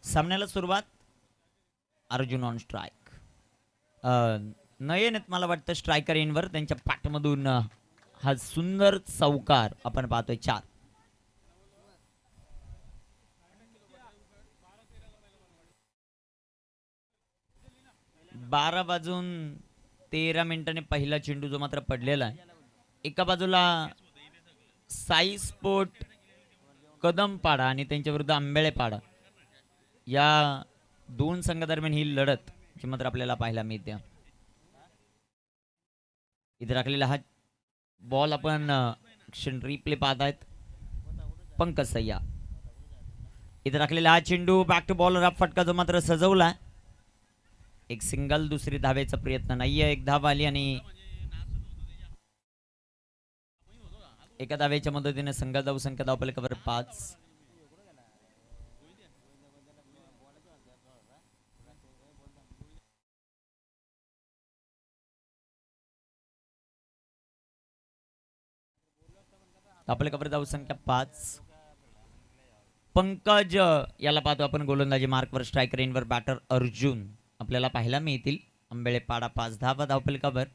सामन्याला सुरुवात. Arjun on strike. नयन मला वाटतं स्ट्रायकर इनवर त्यांच्या पाठमधून हा सुंदर चौकार आपण पाहतोय. 4. बारा वाजून 13 मिनिटांनी पहिला चेंडू जो मात्र पडलेला आहे. एका बाजूला साई स्पोर्ट कदमपाडा आणि त्यांच्या विरुद्ध आंबेळेपाडा या दोन संघादरम्यान ही लढत जी मात्र आपल्याला पाहायला मिळते. इथे राखलेला हा बॉल आपण क्षण रिप्ले पाहत आहेत. पंकज सय्या इथे राखलेला हा चेंडू बॅक टू बॉलर फटका जो मात्र सजवला. एक सिंगल, दुसरी धावेचा प्रयत्न नाहीये. एक धाव आली आणि एका धावेच्या मदतीने संघ धाव संख्या धावफलकावर 5. धावफलकावर धाव संख्या 5. पंकज याला पाहतो आपण गोलंदाजी मार्कवर. स्ट्रायकर इनवर बॅटर अर्जुन आपल्याला पाहायला मिळतील. आंबेळेपाडा 5 धावा धावफलकावर.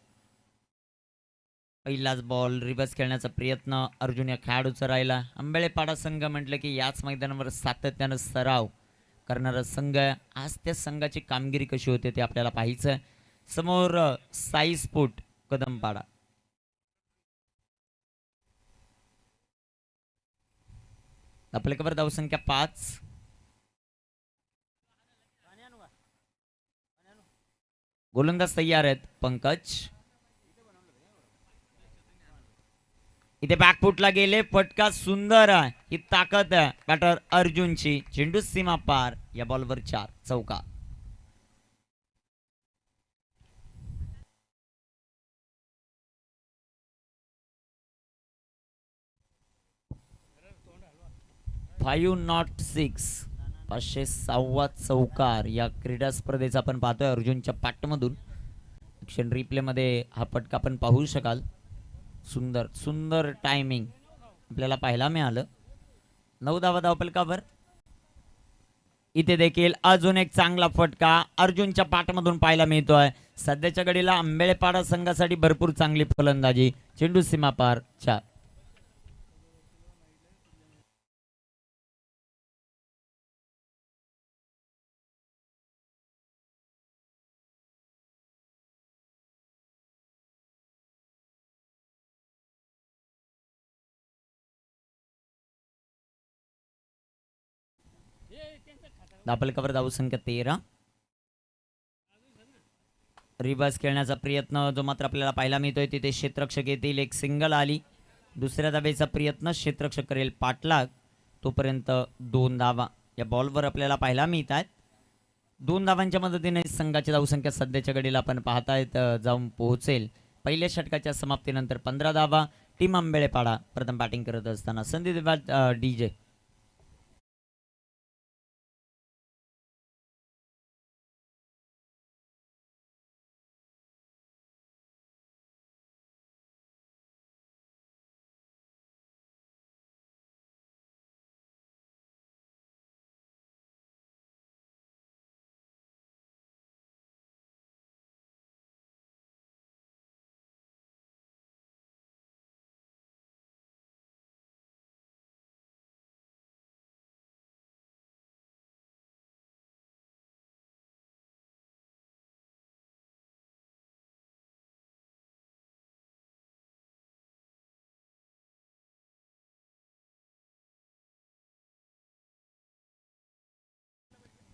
पहिलाच बॉल रिव्हर्स खेळण्याचा प्रयत्न अर्जुन या खेळाडूचा राहिला. आंबेळेपाडा संघ म्हटलं की याच मैदानावर सातत्यानं सराव करणारा संघ. आज त्या संघाची कामगिरी कशी होते ते आपल्याला पाहायचं. समोर साई स्पोर्ट कदमपाडा. धावफलकावर धावसंख्या 5. गोलंदाज तयार आहेत पंकज. इथे बॅकफुटला गेले. फटका सुंदर आहे. ही ताकद आहे बॅटर अर्जुनची. चेंडू सीमा पार. या बॉलवर 4 चौका. $506 506 चौकार या क्रीडा स्पर्धेचा आपण पाहतोय अर्जुनच्या पाठमधून. क्षण रिप्ले मध्ये हा फटका आपण पाहू शकाल. सुंदर सुंदर टायमिंग आपल्याला पाहायला मिळालं. 9 धावा धावफलकावर. इथे देखील अजून एक चांगला फटका अर्जुनच्या पाठमधून पाहायला मिळतोय. सध्याच्या घडीला आंबेळेपाडा संघासाठी भरपूर चांगली फलंदाजी. चेंडू सीमा पार. 4. धावफलकावर धाव संख्या 13. रिव्हर्स खेळण्याचा प्रयत्न जो मात्र आपल्याला पाहायला मिळतोय. तिथे क्षेत्ररक्षक येतील. एक सिंगल आली. दुसऱ्या धावेचा प्रयत्न क्षेत्ररक्षक करेल पाठलाग. तोपर्यंत 2 धावा या बॉलवर आपल्याला पाहायला मिळत आहेत. 2 धावांच्या मदतीने संघाची धावसंख्या सध्याच्या घडीला आपण पाहतायत जाऊन पोहोचेल. पहिल्या षटकाच्या समाप्तीनंतर 15 धावा. टीम आंबेळेपाडा प्रथम बॅटिंग करत असताना संधी डीजे.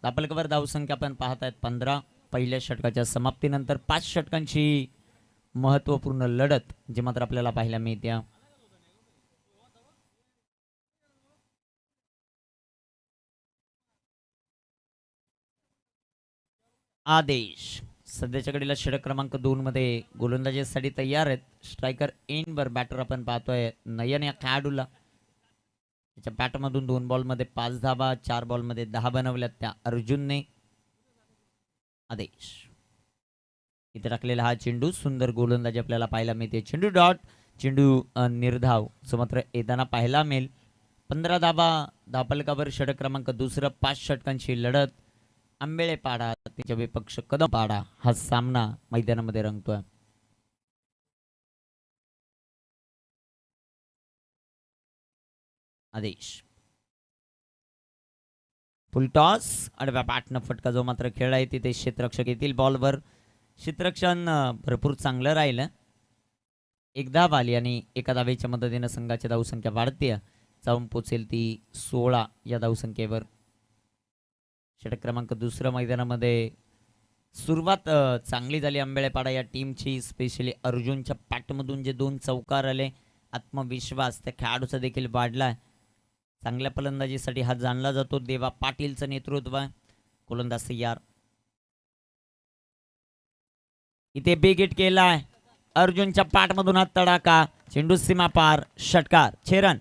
धावफलकावर धावसंख्या आपण पाहतायत 15. पहिल्या षटकाच्या समाप्तीनंतर 5 षटकांची महत्वपूर्ण लढत जी मात्र आपल्याला पाहायला मिळते. आदेश सध्याच्या घडीला षटक क्रमांक 2 मध्ये गोलंदाजीसाठी तयार आहेत. स्ट्रायकर इनवर बॅटर आपण पाहतोय नयन या खेळाडूला. त्याच्या बॅटमधून 2 बॉलमध्ये 5 धावा. 4 बॉलमध्ये 10 बनवल्यात त्या अर्जुनने. आदेश इथे टाकलेला हा चेंडू. सुंदर गोलंदाजी आपल्याला पाहायला मिळते. चेंडू डॉट. चेंडू निर्धाव जो मात्र येताना पाहायला मिळेल. 15 धाबा धापलकावर षटक क्रमांक दुसरं 5 षटकांची लढत आंबेळेपाडा त्यांच्या विपक्ष कदमपाडा हा सामना मैदानामध्ये रंगतोय. आदेश फुल टॉस आडव्या बॅटनं फटका जो मात्र खेळ आहे तिथे क्षेत्ररक्षक येतील बॉलवर. क्षेत्ररक्षण भरपूर चांगलं राहिलं. एक धाव आली आणि एका धावेच्या मदतीनं संघाची धावसंख्या वाढते, जाऊन पोचेल ती 16 या धावसंख्येवर. षटक क्रमांक दुसरं मैदानामध्ये सुरुवात चांगली झाली आंबेळेपाडा या टीमची. स्पेशली अर्जुनच्या पॅटमधून जे 2 चौकार आले, आत्मविश्वास त्या खेळाडूचा देखील वाढलाय. चांगल्या फलंदाजीसाठी हा जाणला जातो. देवा पाटीलचं नेतृत्व आहे. गोलंदाज तयार. इथे बिग हिट केलाय अर्जुनच्या पाठमधून. हा तडाखा, चेंडू सीमा पार, षटकार, 6 रन.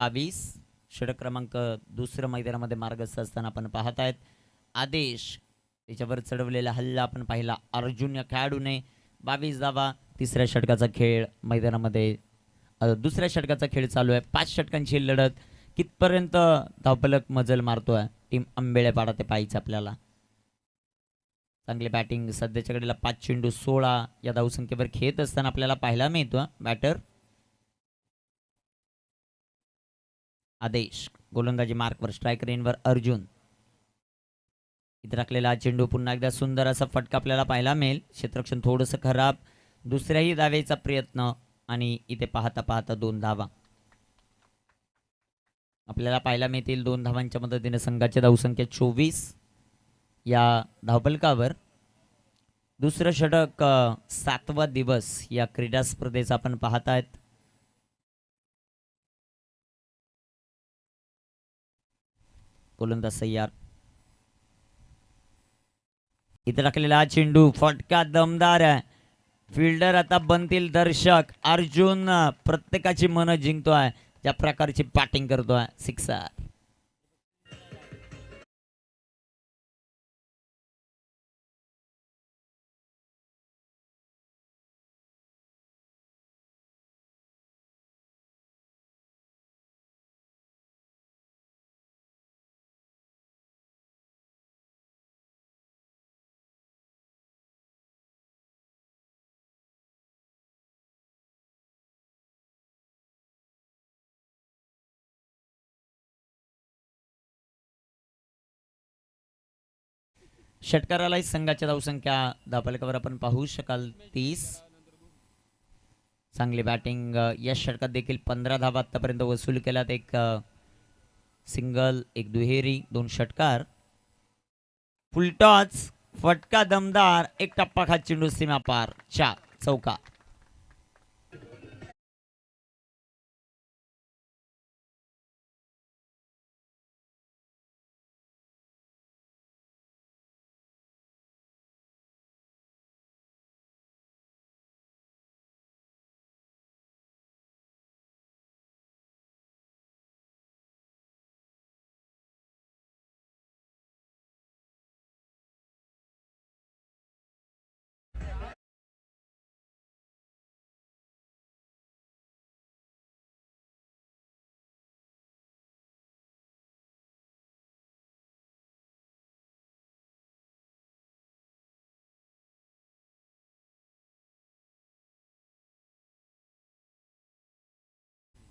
वीस षटक क्रमांक दुसरं मैदानामध्ये मार्गस्थ असताना आपण पाहत आहेत. आदेश त्याच्यावर चढवलेला हल्ला आपण पाहिला अर्जुन या खेळाडूने. 22 धावा. तिसऱ्या षटकाचा खेळ मैदानामध्ये दुसऱ्या षटकाचा खेळ चालू आहे. 5 षटकांची लढत. कितपर्यंत धावफलक मजल मारतोय टीम आंबेळेपाडा ते पाहिजे आपल्याला. चांगली बॅटिंग सध्याच्या घडीला 5 चेंडू 16 या धावसंख्येवर खेळत असताना आपल्याला पाहायला मिळतो बॅटर. आदेश गोलंदाजी मार्कवर, स्ट्राईक रेनवर अर्जुन. इथे राखलेला चेंडू पुन्हा एकदा सुंदर असा फटका आपल्याला पाहायला मिळेल. क्षेत्ररक्षण थोडंसं खराब. दुसऱ्याही धावेचा प्रयत्न आणि इथे पाहता पाहता 2 धावा आपल्याला पाहायला मिळतील. 2 धावांच्या मदतीने संघाची धावसंख्या 24 या धावफलकावर. दुसरं षटक 7वा दिवस या क्रीडा स्पर्धेचा आपण पाहत आहेत. गोलंदाज तयार. इथे टाकलेला चेंडू, फटका दमदार आहे. फिल्डर आता बनतील दर्शक. अर्जुन प्रत्येकाची मन जिंकतोय, ज्या प्रकारची बॅटिंग करतोय. 6. षटकारालाही संघाच्या धावसंख्या धावफलकावर आपण पाहू शकाल 30. चांगली बॅटिंग या षटकात देखील 15 धावा आतापर्यंत वसूल केल्यात. एक सिंगल, एक दुहेरी, 2 षटकार. फुलटॉच, फटका दमदार, एक टप्पा खात चेंडू सीमा पार, 4 चौका.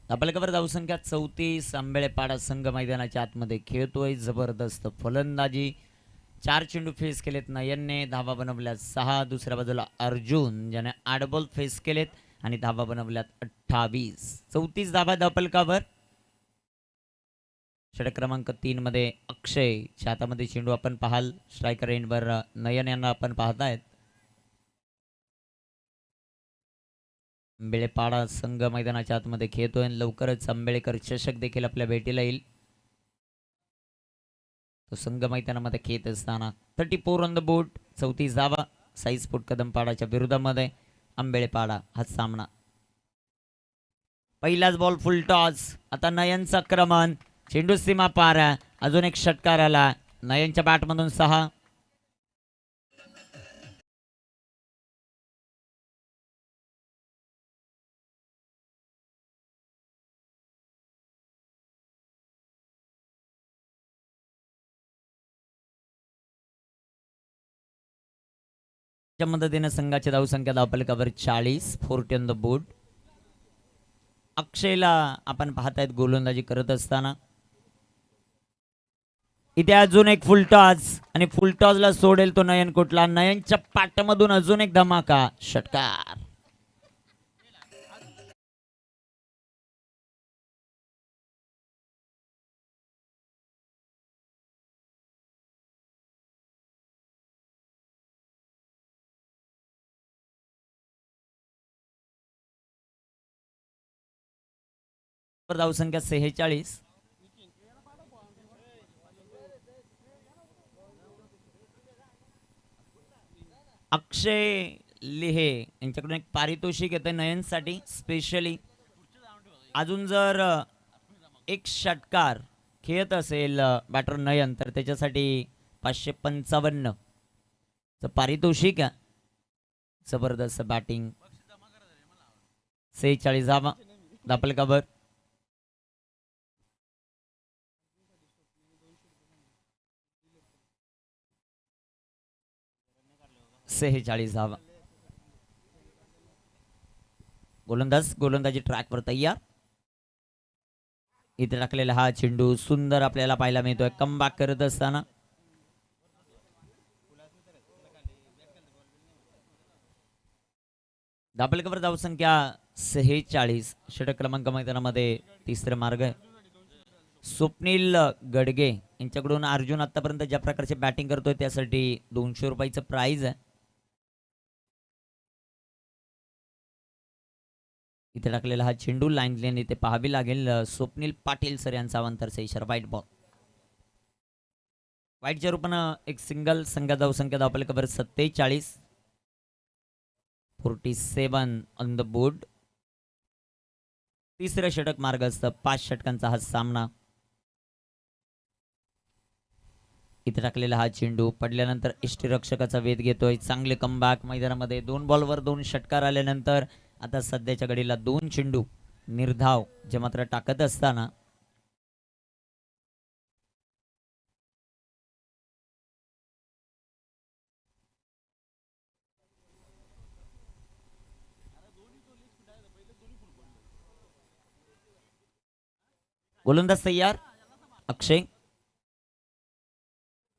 धावफलकावर धावसंख्या 34. आंबेळेपाडा संघ मैदानाच्या आतमध्ये खेळतोय. जबरदस्त फलंदाजी. 4 चेंडू फेस केलेत नयनने, धावा बनवल्यात 6. दुसऱ्या बाजूला अर्जुन ज्याने 8 बॉल फेस केलेत आणि धावा बनवल्यात 28. 34 धावा धावफलकावर. षटक क्रमांक 3 मध्ये अक्षयच्या हातामध्ये चेंडू आपण पाहाल. स्ट्रायकर एंडवर नयन यांना आपण पाहतायत. आंबेळेपाडा संघ मैदानाच्या आतमध्ये खेळतोय. लवकरच आंबेळकर चषक देखील आपल्या भेटीला येईल. तो संघ मैदानामध्ये खेळत असताना 34 ऑन द बोर्ड, 34 धावा. साई स्पोर्ट कदमपाडाच्या विरोधामध्ये आंबेळेपाडा हा सामना. पहिलाच बॉल फुल टॉस. आता नयनचं आक्रमण, चेंडू सीमा पार. अजून एक षटकार आला नयनच्या बॅटमधून 6. च्या मदतीने संघाची धावसंख्या धावफलकावर 40. 40 ऑन द बोर्ड. अक्षयला आपण पाहतायत गोलंदाजी करत असताना. इथे अजून एक फुलटॉस आणि फुलटॉसला सोडेल तो नयन कुठला. नयनच्या पाटामधून अजून एक धमाका षटकार. धावसंख्या 46. अक्षय लिहे यांच्याकडून एक पारितोषिक येतं नयनसाठी स्पेशली. अजून जर एक षटकार खेळत असेल बॅटर नयन तर त्याच्यासाठी 555 पारितोषिक आहे. जबरदस्त बॅटिंग. 46 धावा धावफलकावर. 46 धावा. गोलंदाजी ट्रॅकवर तयार. इथे टाकलेला हा चेंडू सुंदर आपल्याला पाहायला मिळतोय कमबॅक करत असताना. धावफलकावर धावसंख्या 46. षटक क्रमांक मैदानामध्ये तिसरा मार्ग आहे. स्वप्नील गडगे यांच्याकडून अर्जुन आतापर्यंत ज्या प्रकारचे बॅटिंग करतोय त्यासाठी 200 रुपयाचं प्राइज आहे. इथे टाकलेला हा चेंडू लाईन लेन इथे पाहावी लागेल. स्वप्नील पाटील सर यांचा अवंतरचा इशारा. वाईट बॉल. वाईटच्या रूपानं एक सिंगल. संघात धावसंख्या धावफलकावर 47. 47 ऑन द बोर्ड. तिसरं षटक मार्ग असतं. 5 षटकांचा हा सामना. इथे टाकलेला हा चेंडू पडल्यानंतर यष्टीरक्षकाचा वेध घेतोय. चांगले कमबॅक मैदानामध्ये. 2 बॉलवर 2 षटकार आल्यानंतर आता सध्याच्या घडीला 2 चेंडू निर्धाव जे मात्र टाकत असताना गोलंदाज तयार अक्षय.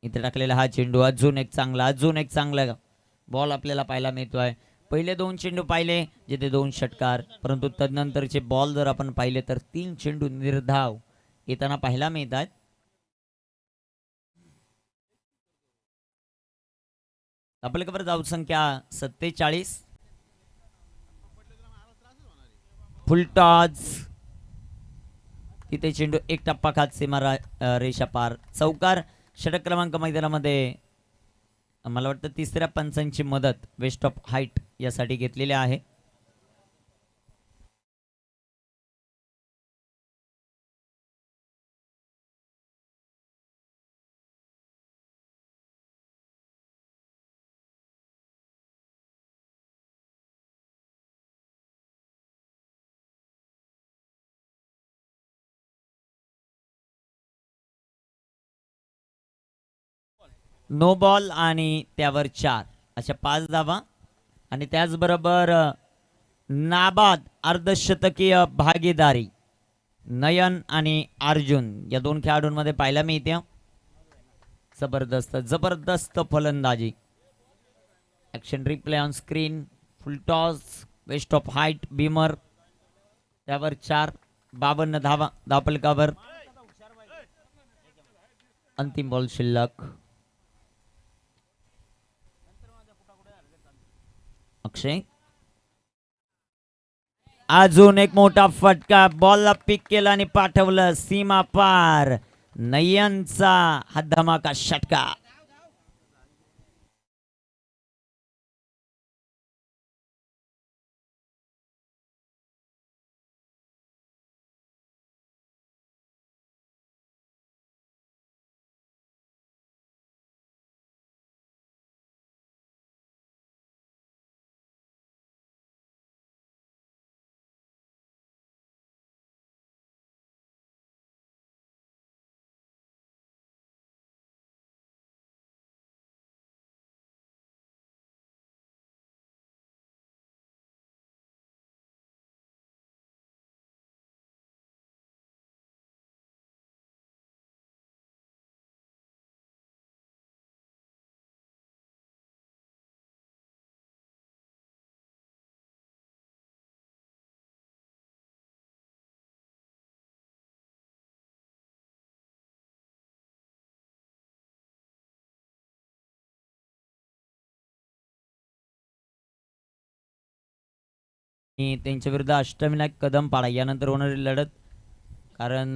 इथे टाकलेला हा चेंडू अजून एक चांगला बॉल आपल्याला पाहायला मिळतोय. पहिले 2 चेंडू पाहिले जिथे 2 षटकार, परंतु तदनंतरचे बॉल जर आपण पाहिले तर 3 चेंडू निर्धाव येताना पाहायला मिळतात. धावफलकावर धावसंख्या 47. फुलटॉस. तिथे चेंडू एक टप्पा खात सीमा रेषा पार. चौकार. षटक क्रमांक मैदानामध्ये मला वाटतं तिसऱ्या पंचांची मदत वेस्ट ऑफ हाईट यासाठी घेतलेली आहे. नो बॉल आणि त्यावर 4 अशा 5 धावा. आणि त्याचबरोबर नाबाद अर्धशतकीय भागीदारी नयन आणि अर्जुन या 2 खेळाडूंमध्ये पाहायला मिळते. जबरदस्त फलंदाजी. Action replay on screen. Full toss. Waist of height beamer. त्यावर 4. 52 धावा धावफलकावर. अंतिम बॉल शिल्लक. अक्षय अजून एक मोठा फटका. बॉलला पिक केला आणि पाठवलं सीमा पार. नयनचा हा धमाका षटका. त्यांच्या विरुद्ध अष्टविनायक कदम पाडा यानंतर होणारी लढत. कारण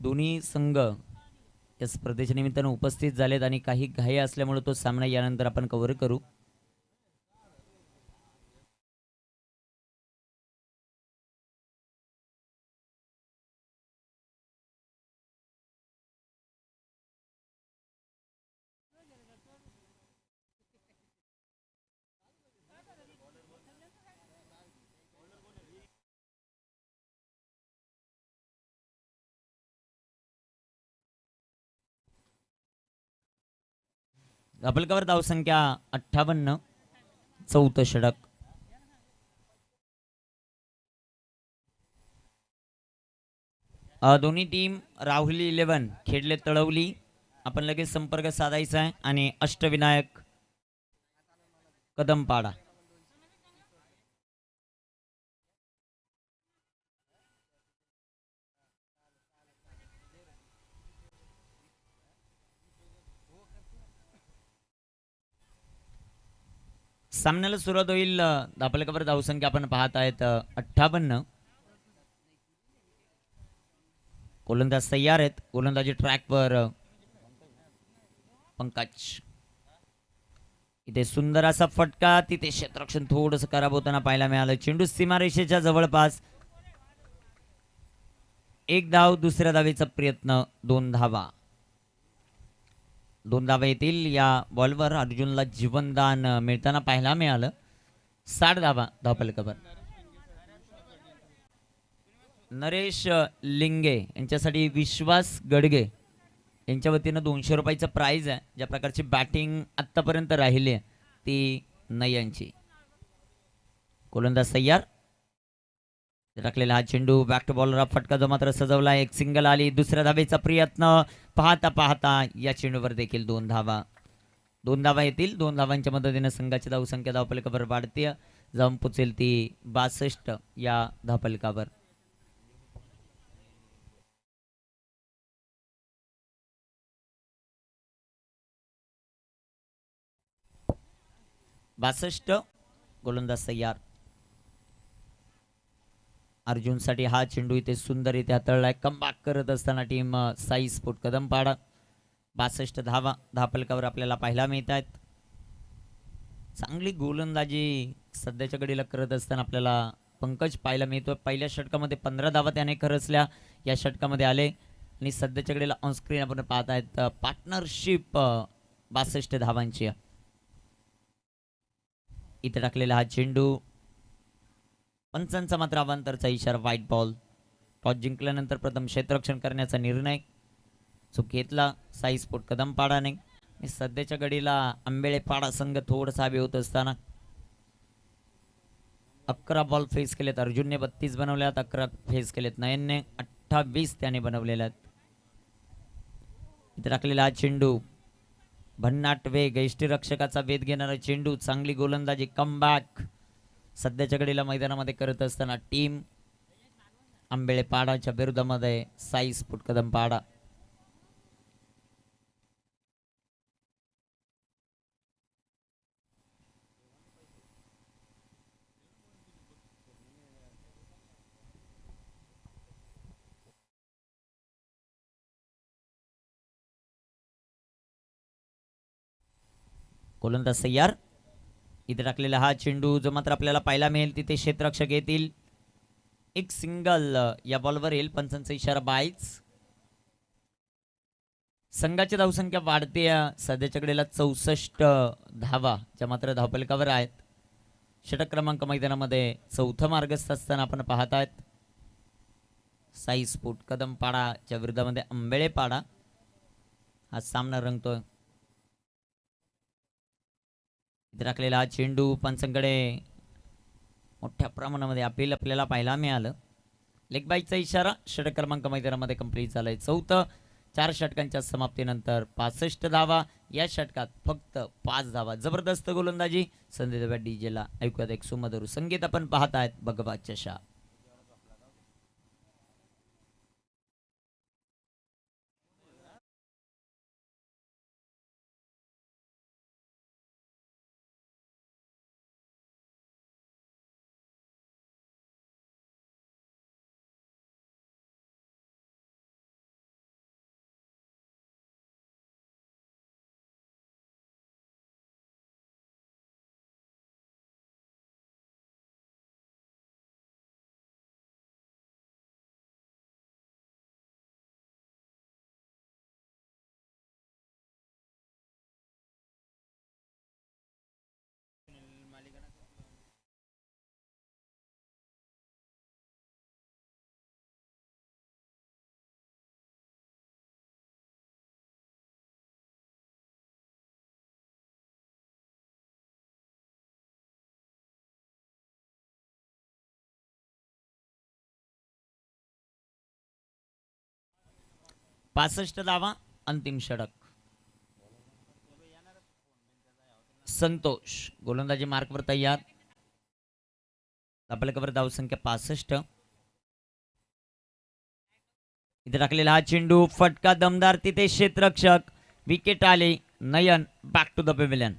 दोन्ही संघ या स्पर्धेच्या निमित्तानं उपस्थित झालेत आणि काही घाई असल्यामुळे तो सामना यानंतर आपण कव्हर करू. धापलकावर धावसंख्या 58. चौथं षटक. दोन्ही टीम राहुली 11 खेडले तळवली. आपण लगेच संपर्क साधायचा आहे आणि अष्टविनायक कदमपाडा. सामन्याला सुरुवात होईल. धापलकावर धावसंख्या आपण पाहत आहेत 58. गोलंदाज तयार आहेत. गोलंदाजी ट्रॅकवर पंकज. इथे सुंदर असा फटका. तिथे क्षेत्ररक्षण थोडंसं खराब होताना पाहायला मिळालं. चेंडू सीमारेषेच्या जवळपास. एक धाव. दुसऱ्या धावेचा प्रयत्न. 2 धावा. 2 धावा येतील या बॉलवर. अर्जुनला जीवनदान मिळताना पाहायला मिळालं. 60 धावा धावफलकावर. नरेश लिंगे यांच्यासाठी विश्वास गडगे यांच्या वतीनं 200 रुपयाचं प्राइज आहे. ज्या प्रकारची बॅटिंग आत्तापर्यंत राहिली आहे ती नयनची. गोलंदाज तयार. टाकलेला हा चेंडू बॅक टू बॉलर. फटका जो मात्र सजवला. एक सिंगल आली. दुसऱ्या धावेचा प्रयत्न. पाहता पाहता या चेंडूवर देखील 2 धावा. 2 धावा येतील. 2 धावांच्या मदतीने संघाची धावसंख्या धावफलकावर वाढते. जाऊन पोचेल ती 62 या धावफलकावर. गोलंदाज तयार. अर्जुनसाठी हा चेंडू इथे सुंदर इथे हाताळलाय. कमबॅक करत असताना टीम साई स्पोर्ट कदमपाडा. 62 धावा धावफलकावर आपल्याला पाहायला मिळत आहेत. चांगली गोलंदाजी सध्याच्या घडीला करत असताना आपल्याला पंकज पाहायला मिळतो. पहिल्या षटकामध्ये 15 धावा त्याने खरचल्या. या षटकामध्ये आले आणि सध्याच्या घडीला ऑनस्क्रीन आपण पाहत आहेत पार्टनरशिप 62 धावांची. इथे टाकलेला हा चेंडू. पंचांचा मात्र अवांतरचा इशारा. White ball. टॉस जिंकल्यानंतर प्रथम क्षेत्ररक्षण करण्याचा निर्णय जो घेतला साई स्पोर्ट कदमपाडाने. सध्याच्या घडीला आंबेळेपाडा संघ थोडासा हवे होत असताना 11 बॉल फेस केलेत. अर्जुनने 32 बनवल्यात. 11 फेस केलेत नयनने. 28 त्याने बनवलेल्या आहेत. इथे टाकलेला हा चेंडू. भन्नाट वेग. यष्टीरक्षकाचा वेध घेणारा चेंडू. चांगली गोलंदाजी. कमबॅक सध्याच्या घडीला मैदानामध्ये करत असताना टीम आंबेळेपाडाच्या विरुद्धामध्ये साई स्पोर्ट कदमपाडा. गोलंदाज तयार. इथे टाकलेला हा चेंडू जो मात्र आपल्याला पाहायला मिळेल तिथे क्षेत्ररक्षक येतील. एक सिंगल या बॉलवर येईल. पंचांचा इशारा बाईच. संघाची धावसंख्या वाढते. सध्याच्या कडेला 64 धावा ज्या मात्र धावफलकावर आहेत. षटक क्रमांक मैदानामध्ये चौथा मार्गस्थ असताना आपण पाहत आहेत. साई स्फोट कदमपाडाच्या विरोधामध्ये आंबेळेपाडा हा सामना रंगतोय. इथे राखलेला हा चेंडू पंचांकडे मोठ्या प्रमाणामध्ये अपील आपल्याला पाहायला मिळालं. लेग बाईचा इशारा. षटक क्रमांक मैदानामध्ये कंप्लीट झालाय. चौथं 4 षटकांच्या समाप्तीनंतर 65 धावा. या षटकात फक्त 5 धावा. जबरदस्त गोलंदाजी संधी डीजेला ऐकूयात एक सुमधुर संगीत आपण पाहत आहेत भगवा चषा. पासष्ट धावा. अंतिम षटक. संतोष गोलंदाजी मार्कवर तयार. आपल्याकडे धावसंख्या 65. इथे टाकलेला हा चेंडू फटका दमदार. तिथे क्षेत्ररक्षक. विकेट आले. Nayan back to the pavilion.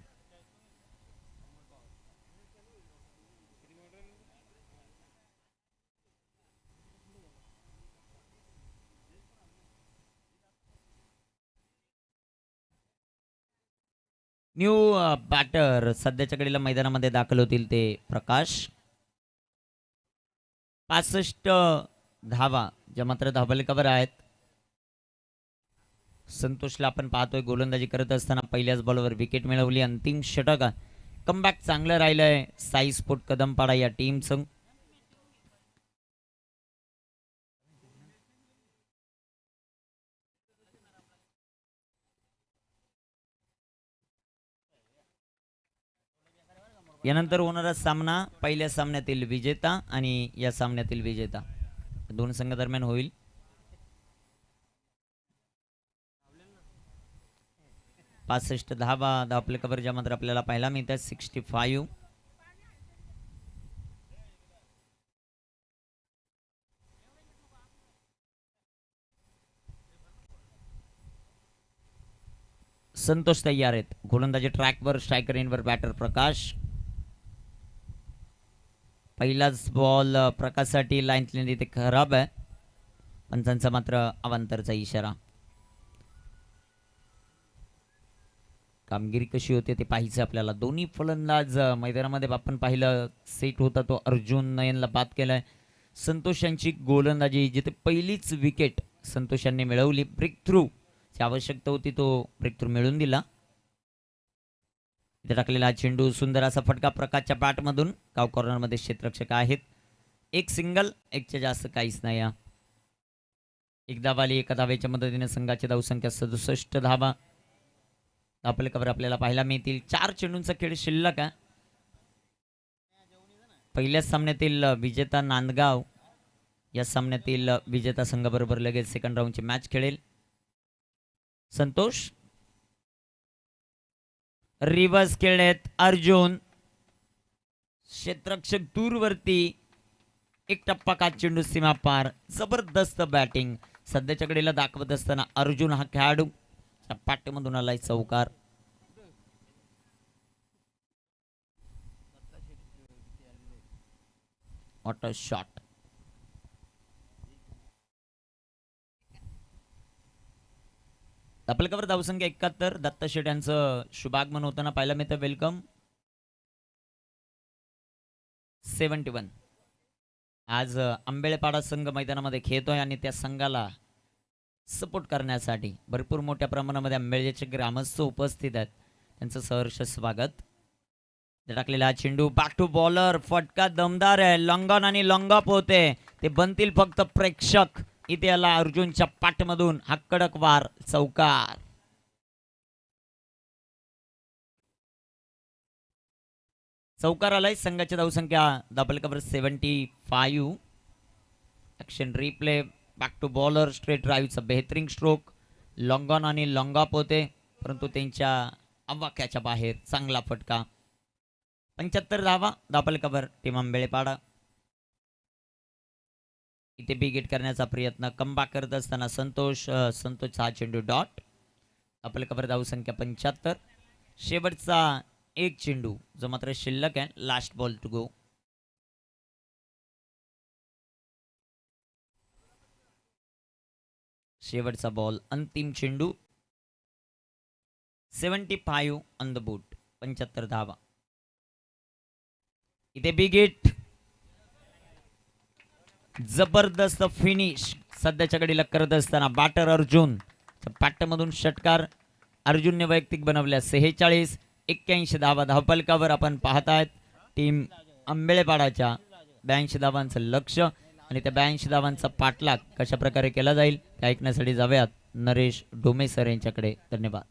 New batter सध्याच्या घडीला मैदानामध्ये दाखल होतील ते प्रकाश. 65 धावा ज्या मात्र धावफलकावर आहेत. संतोषला आपण पाहतोय गोलंदाजी करत असताना पहिल्याच बॉलवर विकेट मिळवली. अंतिम षटक. कमबॅक चांगलं राहिलंय साई स्पोर्ट कदमपाडा या टीमचं. यानंतर होणारा सामना पहिल्या सामन्यातील विजेता आणि या सामन्यातील विजेता दोन संघादरम्यान होईल. पासष्ट धावा धावफलकावर ज्या मात्र आपल्याला पाहायला मिळतात 65. संतोष तयार आहेत. गोलंदाजी ट्रॅकवर. स्ट्रायकर इनवर बॅटर प्रकाश. पहिलाच बॉल प्रकाशसाठी लाईन इथे खराब आहे. पंचांचा मात्र अवांतरचा इशारा. कामगिरी कशी होते ते पाहायचं आपल्याला. दोन्ही फलंदाज मैदानामध्ये आपण पाहिलं सेट होता तो अर्जुन नयनला बाद केलाय. संतोष यांची गोलंदाजी जिथे पहिलीच विकेट संतोष यांनी मिळवली. ब्रेक थ्रू ची आवश्यकता होती तो ब्रेक थ्रू मिळवून दिला. इथे टाकलेला हा चेंडू सुंदर असा फटका प्रकाशच्या बॅटमधून. गाव कॉर्नरमध्ये क्षेत्ररक्षक आहेत. एक सिंगल. एकच्या जास्त काहीच नाही. एक धाव आली. एका धावेच्या मदतीने संघाची धावसंख्या 67 धावा. धावफलकावर आपल्याला पाहायला मिळतील. 4 चेंडूंचा खेळ शिल्लक आहे. पहिल्याच सामन्यातील विजेता नांदगाव या सामन्यातील विजेता संघाबरोबर लगेच सेकंड राऊंडची मॅच खेळेल. संतोष रिव्हर्स खेळलेत. अर्जुन क्षेत्ररक्षक दूरवरती. एक टप्पा का चेंडू सीमा पार. जबरदस्त बॅटिंग सध्याच्या घडीला दाखवत असताना अर्जुन हा खेळाडू पाट्यामधून आलाय चौकार. What a shot. धापलकावर धावसंख्या 71. दत्ता शेट यांचं शुभागमन होताना पाहायला मिळतं. वेलकम. 71. आज आंबेळेपाडा संघ मैदानामध्ये खेळतोय आणि त्या संघाला सपोर्ट करण्यासाठी भरपूर मोठ्या प्रमाणामध्ये आंबेळेचे ग्रामस्थ उपस्थित आहेत. त्यांचं सहर्ष स्वागत. टाकलेला चेंडू बॅक टू बॉलर. फटका दमदार आहे. लंगन आणि लंगअप होते. ते बनतील फक्त प्रेक्षक. इथे आला अर्जुनच्या पाठमधून हा कडक वार. चौकार. चौकार आलाय. संघाची धावसंख्या धापलकावर 75. Action replay. Back to bowler. Straight ड्राईव्हचा बेहतरीन स्ट्रोक. लॉंगॉन आणि लॉंगअप होते परंतु त्यांच्या आवाक्याच्या बाहेर. चांगला फटका. 75 धावा धापलकावर टीम आंबेळेपाडा. इथे बिगेट करण्याचा प्रयत्न कमबॅक करत असताना संतोषचा चेंडू डॉट. धापलकावर धावसंख्या 75. शेवटचा एक चेंडू जो मात्र शिल्लक आहे. Last ball to go. शेवटचा बॉल. अंतिम चेंडू. 75 ऑन द बोट. 75 धावा. इथे बिगेट. जबरदस्त फिनिश सध्याच्या घडीला करत असताना बॅटर अर्जुन. पॅटमधून षटकार अर्जुनने वैयक्तिक बनवल्या. 46-81 धावा धावपलकावर आपण पाहतायत. टीम आंबेळेपाडाच्या 82 धावांचं लक्ष आणि त्या 82 धावांचा पाठलाग कशा प्रकारे केला जाईल ते ऐकण्यासाठी जाऊयात नरेश डोमे सर यांच्याकडे. धन्यवाद.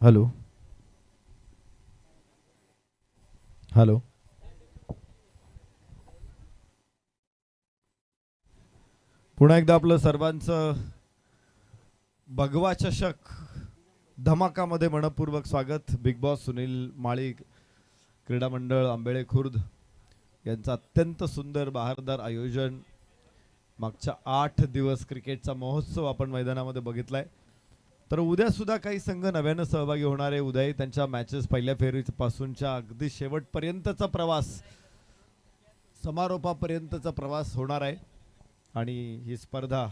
हॅलो हॅलो पुन्हा एकदा आपलं सर्वांचं भगवा चषक धमाकामध्ये मनपूर्वक स्वागत. बिग बॉस सुनील माळी क्रीडा मंडळ आंबेळे खुर्द यांचं अत्यंत सुंदर बहारदार आयोजन. मागच्या 8 दिवस क्रिकेटचा महोत्सव आपण मैदानामध्ये बघितलाय. तर उद्या सुद्धा काही संघ नव्यानं सहभागी होणार आहे. उद्याही त्यांच्या मॅचेस पहिल्या फेरीपासूनच्या अगदी शेवटपर्यंतचा प्रवास, समारोपापर्यंतचा प्रवास होणार आहे. आणि ही स्पर्धा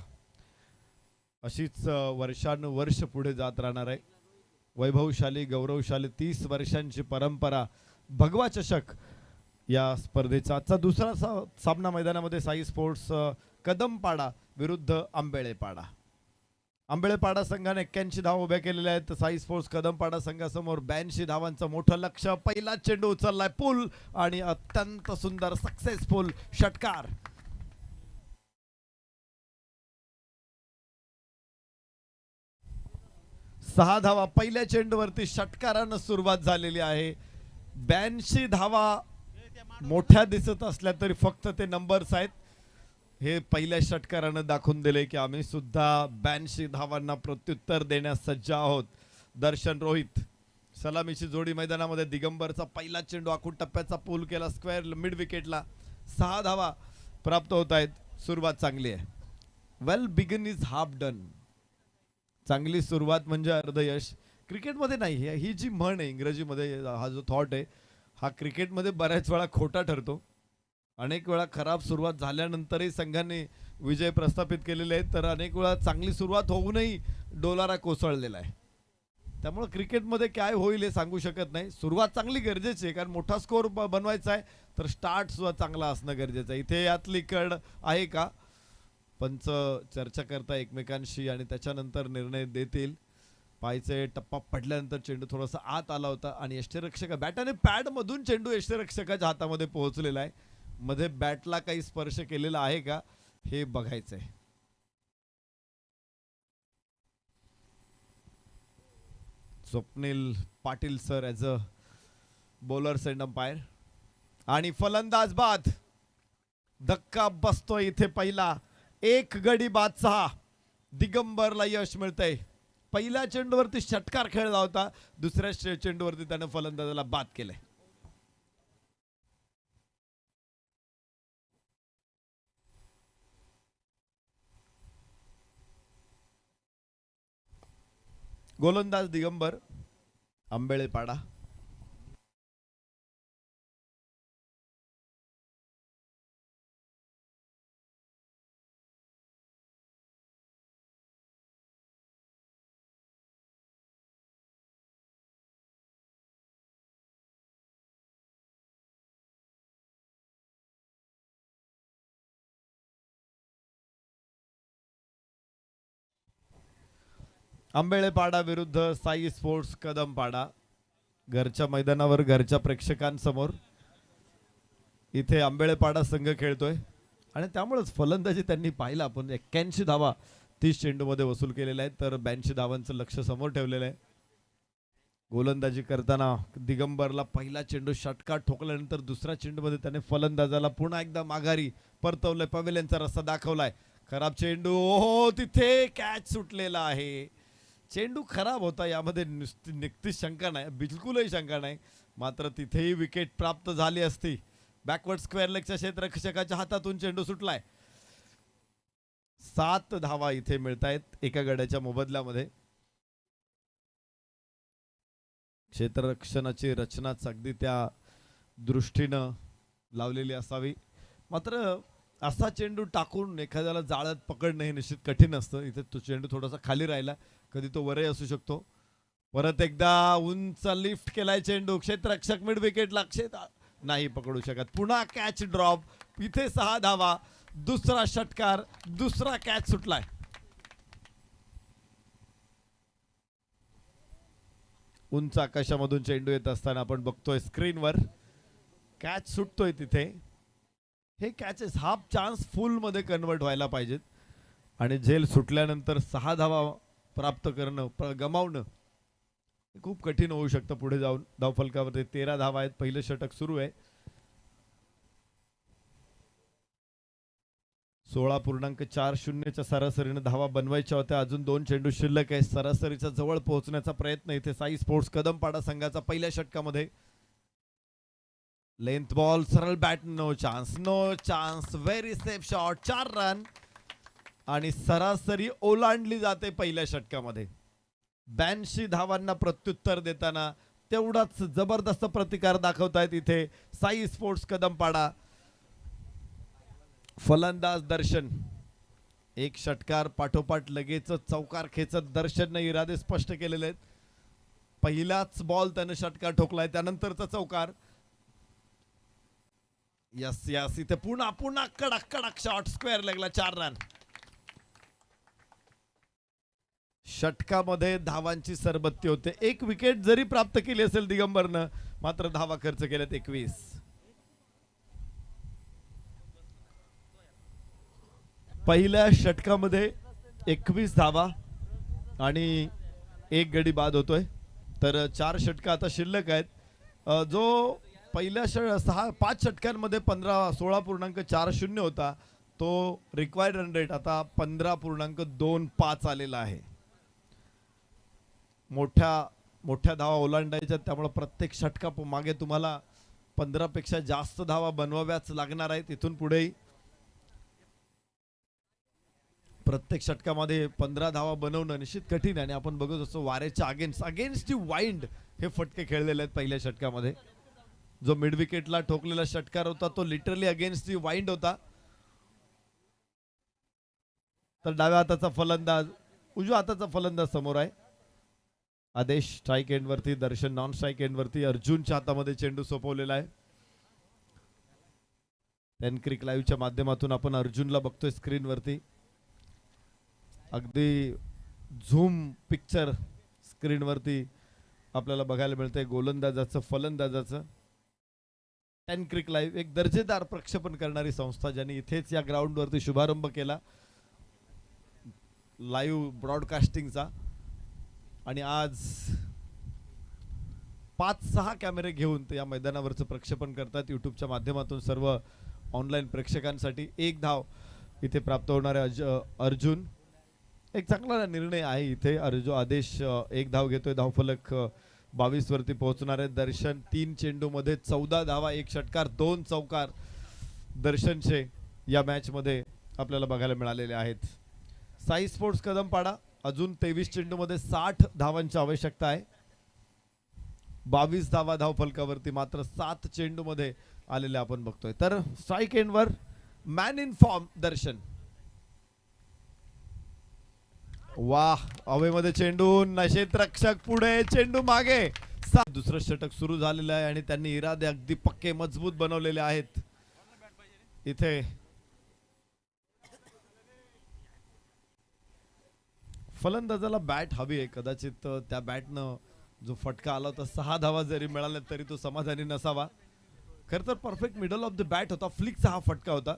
अशीच वर्षानुवर्ष पुढे जात राहणार आहे. वैभवशाली गौरवशाली 30 वर्षांची परंपरा भगवा चषक या स्पर्धेचा आजचा दुसरा सामना मैदानामध्ये साई स्पोर्ट्स कदमपाडा विरुद्ध आंबेळेपाडा. आंबेळेपाडा संघाने 81 धावा उभ्या केलेल्या आहेत. साई स्पोर्ट्स कदमपाडा संघासमोर 82 धावांचं मोठं लक्ष. पहिला चेंडू उचललाय पूल आणि अत्यंत सुंदर सक्सेसफुल षटकार. सहा धावा पहिल्या चेंडूवरती षटकारानं सुरुवात झालेली आहे. 82 धावा मोठ्या दिसत असल्या तरी फक्त ते नंबर्स आहेत. हे पहिल्या षटकारानं दाखवून दिले की आम्ही सुद्धा 82 धावांना प्रत्युत्तर देण्यास सज्ज आहोत. दर्शन रोहित सलामीची जोडी मैदानामध्ये. दिगंबरचा पहिला चेंडू आखून टप्प्याचा पूल केला स्क्वेअर मिड विकेटला. 6 धावा प्राप्त होत आहेत. सुरुवात चांगली आहे. वेल बिगिन इज हाफ डन. चांगली सुरुवात म्हणजे अर्ध यश. क्रिकेटमध्ये नाही, ही जी म्हण आहे इंग्रजीमध्ये, हा जो थॉट आहे हा क्रिकेटमध्ये बऱ्याच वेळा खोटा ठरतो. अनेक वेळा खराब सुरुवात झाल्यानंतरही संघाने विजय प्रस्थापित केलेले आहेत. तर अनेक वेळा चांगली सुरुवात होऊनही डोलारा कोसळलेला आहे. त्यामुळे क्रिकेटमध्ये काय होईल हे सांगू शकत नाही. सुरुवात चांगली गरजेची आहे, कारण मोठा स्कोर बनवायचा आहे तर स्टार्ट सुद्धा चांगला असणं गरजेचं आहे. इथे यातली कड आहे का पंच चर्चा करता एकमेकांशी आणि त्याच्यानंतर निर्णय देतील. पायचे टप्पा पडल्यानंतर चेंडू थोडासा आत आला होता आणि यष्टीरक्षक बॅटाने पॅड मधून चेंडू यष्टीरक्षकाच्या हातामध्ये पोहोचलेला आहे. मध्ये बॅटला काही स्पर्श केलेला आहे का हे बघायचंय. Swapnil Patil sir as a bowler send umpire. आणि फलंदाज बाद. धक्का बसतो इथे पहिला. 1 गडी बाद 6. दिगंबरला यश मिळतंय. पहिल्या चेंडूवरती षटकार खेळला होता, दुसऱ्या चेंडूवरती त्याने फलंदाजाला बाद केलंय. गोलंदाज दिगंबर आंबेळेपाडा. आंबेळेपाडा विरुद्ध साई स्पोर्ट्स कदमपाडा. घरच्या मैदानावर घरच्या प्रेक्षकांसमोर इथे आंबेळेपाडा संघ खेळतोय आणि त्यामुळेच फलंदाजी त्यांनी पाहिला. आपण 81 धावा 30 चेंडूमध्ये वसूल केलेल्या आहेत. तर 82 धावांचं लक्ष समोर ठेवलेलं आहे. गोलंदाजी करताना दिगंबरला पहिला चेंडू षटकार ठोकल्यानंतर दुसऱ्या चेंडूमध्ये त्याने फलंदाजाला पुन्हा एकदा माघारी परतवलंय. पवेलियनचा रस्ता दाखवलाय. खराब चेंडू. ओहो, तिथे कॅच सुटलेला आहे. चेंडू खराब होता यामध्ये निश्चित शंका नाही, बिलकुलही शंका नाही. मात्र तिथेही विकेट प्राप्त झाली असती. बॅकवर्ड स्क्वेअर लेगच्या क्षेत्ररक्षकाच्या हातातून चेंडू सुटलाय. 7 धावा इथे मिळतायत एका गड्याच्या मोबदल्यामध्ये. क्षेत्ररक्षणाची रचनाच अगदी त्या दृष्टीनं लावलेली असावी. मात्र असा चेंडू टाकून एखाद्याला जाळ्यात पकडणं हे निश्चित कठीण असतं. इथे तो चेंडू थोडासा खाली राहिला, कधी तो वरही असू शकतो. परत एकदा उंच लिफ्ट केलाय चेंडू. क्षेत्ररक्षक मिड विकेटला नाही पकडू शकत. पुन्हा कॅच ड्रॉप. इथे 6 धावा. दुसरा षटकार, दुसरा कॅच सुटलाय. उंच आकाशामधून चेंडू येत असताना आपण बघतोय स्क्रीनवर कॅच सुटतोय तिथे. हे कॅचेस हाफ चान्स फुल मध्ये कन्वर्ट व्हायला पाहिजेत आणि झेल सुटल्यानंतर 6 धावा प्राप्त करणं गमावणं खूप कठीण होऊ शकतं पुढे जाऊन. धावफलकावरती 13 धावा आहेत. पहिलं षटक सुरू आहे. 16.40च्या सरासरीने धावा बनवायच्या होत्या. अजून 2 चेंडू शिल्लक आहे. सरासरीच्या जवळ पोहोचण्याचा प्रयत्न इथे साई स्पोर्ट्स कदमपाडा संघाचा पहिल्या षटकामध्ये. लेंथ बॉल, सरळ bat, no chance, no chance. Very safe shot, 4 run. आणि सरासरी ओलांडली जाते पहिल्या षटकामध्ये. 82 धावांना प्रत्युत्तर देताना तेवढाच जबरदस्त प्रतिकार दाखवतायत इथे साई स्पोर्ट्स कदमपाडा. फलंदाज दर्शन, एक षटकार पाठोपाठ लगेच चौकार खेचत दर्शनने इरादे स्पष्ट केलेले आहेत. पहिलाच बॉल त्याने षटकार ठोकलाय, त्यानंतरचा चौकार. यस यस, इथे पुन्हा पुन्हा कडक कडक शॉट, स्क्वेअर लेगला 4 रन. षटकामध्ये धावांची सरबत्ती होते. एक विकेट जरी प्राप्त केली असेल दिगंबरनं, मात्र धावा खर्च केल्यात 21. पहिल्या षटकामध्ये 21 धावा आणि एक गडी बाद होतोय. तर 4 षटक आता शिल्लक आहेत. जो पहिल्या 5 षटकांमध्ये 16.40 होता, तो रिक्वायर्ड रन रेट आता 15.25 आलेला आहे. मोठ्या धावा ओलांडायच्या, त्यामुळे प्रत्येक षटका मागे तुम्हाला 15 पेक्षा जास्त धावा बनवाव्याच लागणार आहेत. इथून पुढेही प्रत्येक षटकामध्ये 15 धावा बनवणं निश्चित कठीण आहे. आणि आपण बघत असतो वाऱ्याच्या अगेन्स्ट दी वाइंड हे फटके खेळलेले आहेत पहिल्या षटकामध्ये. जो मिड विकेटला ठोकलेला षटकार होता तो लिटरली अगेन्स्ट दी वाइंड होता. तर डाव्या हाताचा फलंदाज, उजव्या हाताचा फलंदाज समोर आहे. आदेश स्ट्राईक एंड वरती, दर्शन नॉन स्ट्राईक एंड वरती. अर्जुनच्या हातामध्ये चेंडू सोपवलेला आहे. टेन क्रिक लाईव्हच्या माध्यमातून आपण अर्जुनला बघतोय स्क्रीन वरती. अगदी झूम पिक्चर स्क्रीन वरती आपल्याला बघायला मिळतंय गोलंदाजाचं, फलंदाजाचं. टेन क्रिक लाईव्ह एक दर्जेदार प्रक्षेपण करणारी संस्था, ज्यांनी इथेच या ग्राउंड वरती शुभारंभ केला लाईव्ह ब्रॉडकास्टिंगचा. आणि आज 5-6 कॅमेरे घेऊन ते या मैदानावरचं प्रक्षेपण करतात युट्यूबच्या माध्यमातून सर्व ऑनलाईन प्रेक्षकांसाठी. 1 धाव इथे प्राप्त होणारे अर्जुन. एक चांगला निर्णय आहे इथे. आदेश 1 धाव घेतोय. धावफलक 22 वरती पोहोचणार आहे. दर्शन 3 चेंडूमध्ये 14 धावा, 1 षटकार, 2 चौकार दर्शनचे या मॅच मध्ये आपल्याला बघायला मिळालेले आहेत. साई स्पोर्ट्स कदमपाडा अजून 23 चेंडूमध्ये 60 धावांची आवश्यकता आहे. 22 धावा धावफलकावरती मात्र 7 चेंडूमध्ये आलेले आपण बघतोय. तर स्ट्राईक एंडवर मॅन इन फॉर्म दर्शन. वाह, हवेमध्ये चेंडू, नशेत रक्षक पुढे, चेंडू मागे. दुसरं षटक सुरू झालेलं आहे आणि त्यांनी इरादे अगदी पक्के मजबूत बनवलेले आहेत. इथे फलंदाजाला बॅट हवी आहे. कदाचित त्या बॅटनं जो फटका आला होता, 6 धावा जरी मिळाल्या तरी तो समाधानी नसावा. खरं तर perfect middle of the bat होता, फ्लिकचा हा फटका होता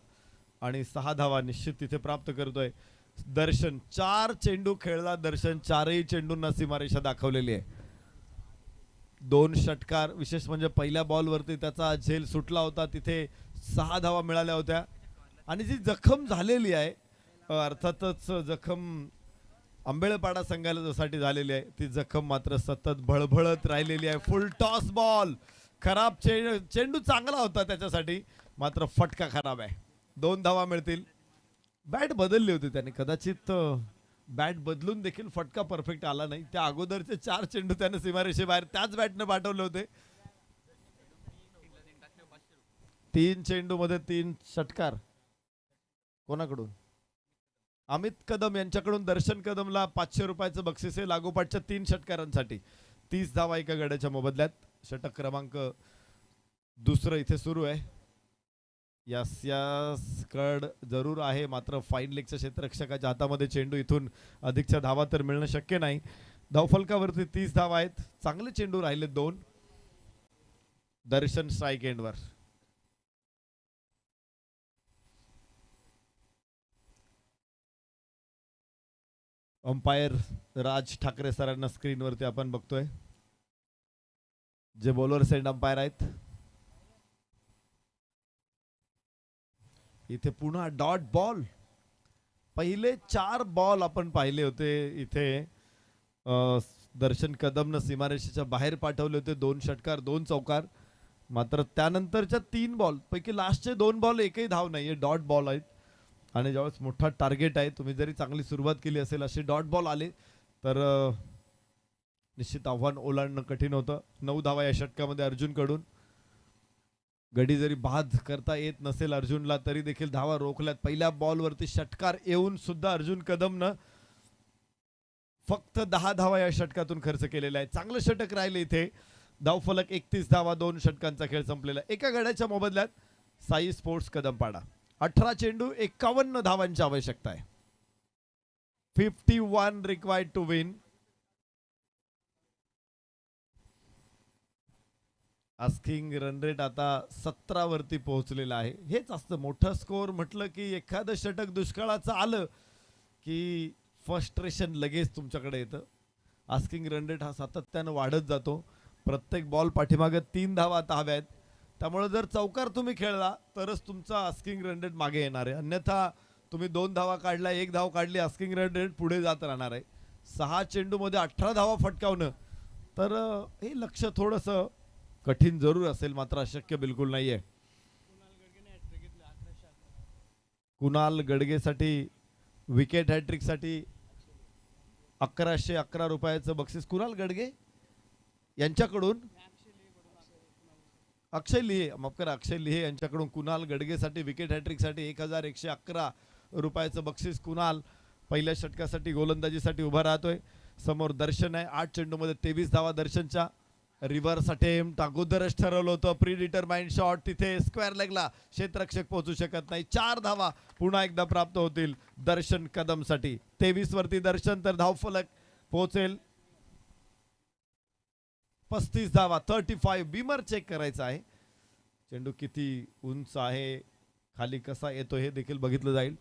आणि 6 धावा निश्चित तिथे प्राप्त करतोय दर्शन. 4 चेंडू खेळला दर्शन, 4ही चेंडूंना सीमारेषा दाखवलेली आहे. 2 षटकार, विशेष म्हणजे पहिल्या बॉलवरती त्याचा झेल सुटला होता, तिथे 6 धावा मिळाल्या होत्या. आणि जी जखम झालेली आहे, अर्थातच जखम आंबेळपाडा संघासाठी झालेली आहे, ती जखम मात्र सतत भळभळत राहिलेली आहे. फुल टॉस बॉल, खराब चेंडू चांगला होता त्याच्यासाठी, मात्र फटका खराब आहे. 2 धावा मिळतील. बॅट बदलली होती त्याने, कदाचित बॅट बदलून देखील फटका परफेक्ट आला नाही. त्या अगोदरचे 4 चेंडू त्याने सीमारेषेबाहेर त्याच बॅटने पाठवले होते. 3 चेंडू मध्ये 3 षटकार. कोणाकडून? अमित कदम यांच्याकडून दर्शन कदमला 500 रुपयाचं बक्षीस आहे लागोपाठच्या 3 षटकारांसाठी. 30 धावा एका गड्याच्या मोबदल्यात. षटक क्रमांक 2 इथे सुरू आहे. यस कड जरूर आहे, मात्र फाईन लेगच्या क्षेत्ररक्षकाच्या हातामध्ये चेंडू, इथून अधिकच्या धावा तर मिळणं शक्य नाही. धावफलकावरती 30 धावा आहेत. चांगले चेंडू राहिले 2. दर्शन स्ट्राईक एंडवर. अंपायर राज ठाकरे सरांना स्क्रीनवरती आपण बघतोय. जे बॉलर्स एंड अंपायर आहेत. इथे पुन्हा डॉट बॉल. पहिले 4 बॉल आपण पाहिले होते इथे. दर्शन कदमनं सीमारेषेच्या बाहेर पाठवले होते. 2 षटकार 2 चौकार. मात्र त्यानंतरच्या 3 बॉल पैकी लास्टचे 2 बॉल एकही धाव नाहीये, डॉट बॉल आहेत. आणि ज्यावेळेस मोठा टार्गेट आहे, तुम्ही जरी चांगली सुरुवात केली असेल, असे डॉट बॉल आले तर निश्चित आव्हान ओलांडणं कठीण होतं. 9 धावा या षटकामध्ये अर्जुनकडून. गडी जरी बाद करता येत नसेल अर्जुनला तरी देखील धावा रोखल्यात. पहिल्या बॉलवरती षटकार येऊन सुद्धा अर्जुन कदमनं फक्त 10 धावा या षटकातून खर्च केलेला आहे. चांगलं षटक राहिले इथे. धावफलक 31 धावा, 2 षटकांचा खेळ संपलेला. एका गड्याच्या मोबदल्यात साई स्पोर्ट्स कदमपाडा. 18 चेंडू 51 धावांची आवश्यकता आहे. 51 required to win. Asking run rate आता 17 वरती पोहोचलेला आहे. हेच असतं मोठं स्कोर म्हटलं की एखादं षटक दुष्काळाचं आलं की फ्रस्ट्रेशन लगेच तुमच्याकडे येतं. आस्किंग रन रेट हा सातत्यानं वाढत जातो. प्रत्येक बॉल पाठीमागे 3 धावा आता हव्या आहेत. त्यामुळे जर चौकार तुम्ही खेळला तरच तुमचा आस्किंग रन रेट मागे येणार आहे. अन्यथा तुम्ही 2 धावा काढल्या, 1 धाव काढली, आस्किंग रन रेट पुढे जात राहणार आहे. 6 चेंडूमध्ये 18 धावा फटकावणं तर हे लक्ष थोडंसं कठीण जरूर असेल, मात्र अशक्य बिलकुल नाहीये. कुणाल गडगेसाठी विकेट हॅट्रिकसाठी 1111 रुपयाचं बक्षीस कुणाल गडगे यांच्याकडून. अक्षय लिहे, माफ करा, अक्षय लिहे यांच्याकडून कुणाल गडगेसाठी विकेट हॅट्रिकसाठी 1111 रुपयाचं बक्षीस. कुणाल पहिल्या षटकासाठी गोलंदाजीसाठी उभा राहतोय. समोर दर्शन आहे. 8 चेंडूमध्ये 23 धावा दर्शनच्या. रिव्हर्स अटेम्प्ट अगोदरच ठरवलं होतं. प्री डिटरमाइंड शॉट तिथे स्क्वेअर लेगला क्षेत्ररक्षक पोहोचू शकत नाही. 4 धावा पुन्हा एकदा प्राप्त होतील दर्शन कदमसाठी. 23 वरती दर्शन तर धावफलक पोहोचेल 35 धावा. 35. बीमर चेक करायचा आहे. चेंडू किती उंच आहे, खाली कसा येतो हे देखील बघितलं जाईल.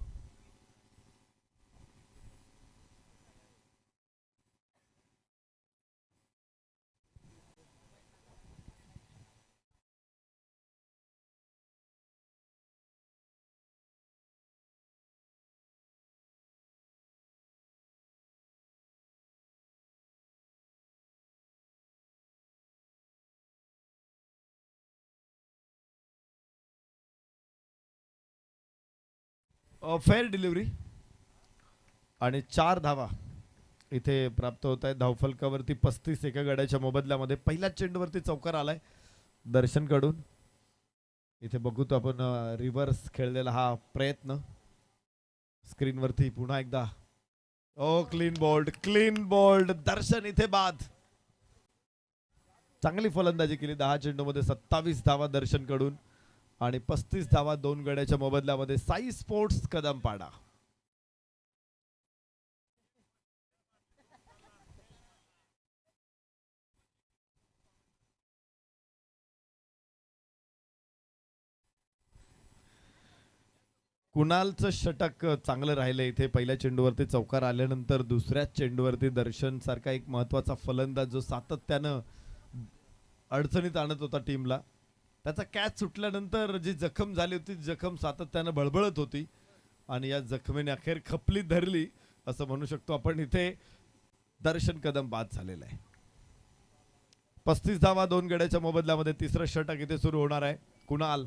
फेअर डिलिव्हरी आणि 4 धावा इथे प्राप्त होत आहेत. धावफलकावरती 35 एका गड्याच्या मोबदल्यामध्ये. पहिल्या चेंडूवरती चौकार आलाय दर्शनकडून. इथे बघू तो आपण रिव्हर्स खेळलेला हा प्रयत्न स्क्रीनवरती पुन्हा एकदा. ओ क्लीन बोल्ड, क्लीन बोल्ड. दर्शन इथे बाद. चांगली फलंदाजी केली. 10 चेंडूमध्ये 27 धावा दर्शनकडून आणि 35 धावा 2 गड्याच्या मोबदल्यामध्ये. साई स्पोर्ट्स कदमपाडा. कुणालचं षटक चांगलं राहिलं इथे. पहिल्या चेंडूवरती चौकार आल्यानंतर दुसऱ्याच चेंडूवरती दर्शन सारखा एक महत्वाचा फलंदाज जो सातत्यानं अडचणीत आणत होता टीमला, त्याचा कॅच सुटल्यानंतर जी जखम झाली होती, जखम सातत्यानं बळबळत होती आणि या जखमेने अखेर खपली धरली असं म्हणू शकतो आपण. इथे दर्शन कदम बाद झालेला आहे. 35 धावा 2 गड्याच्या मोबदल्यामध्ये. तिसरं षटक इथे सुरू होणार आहे. कुणाल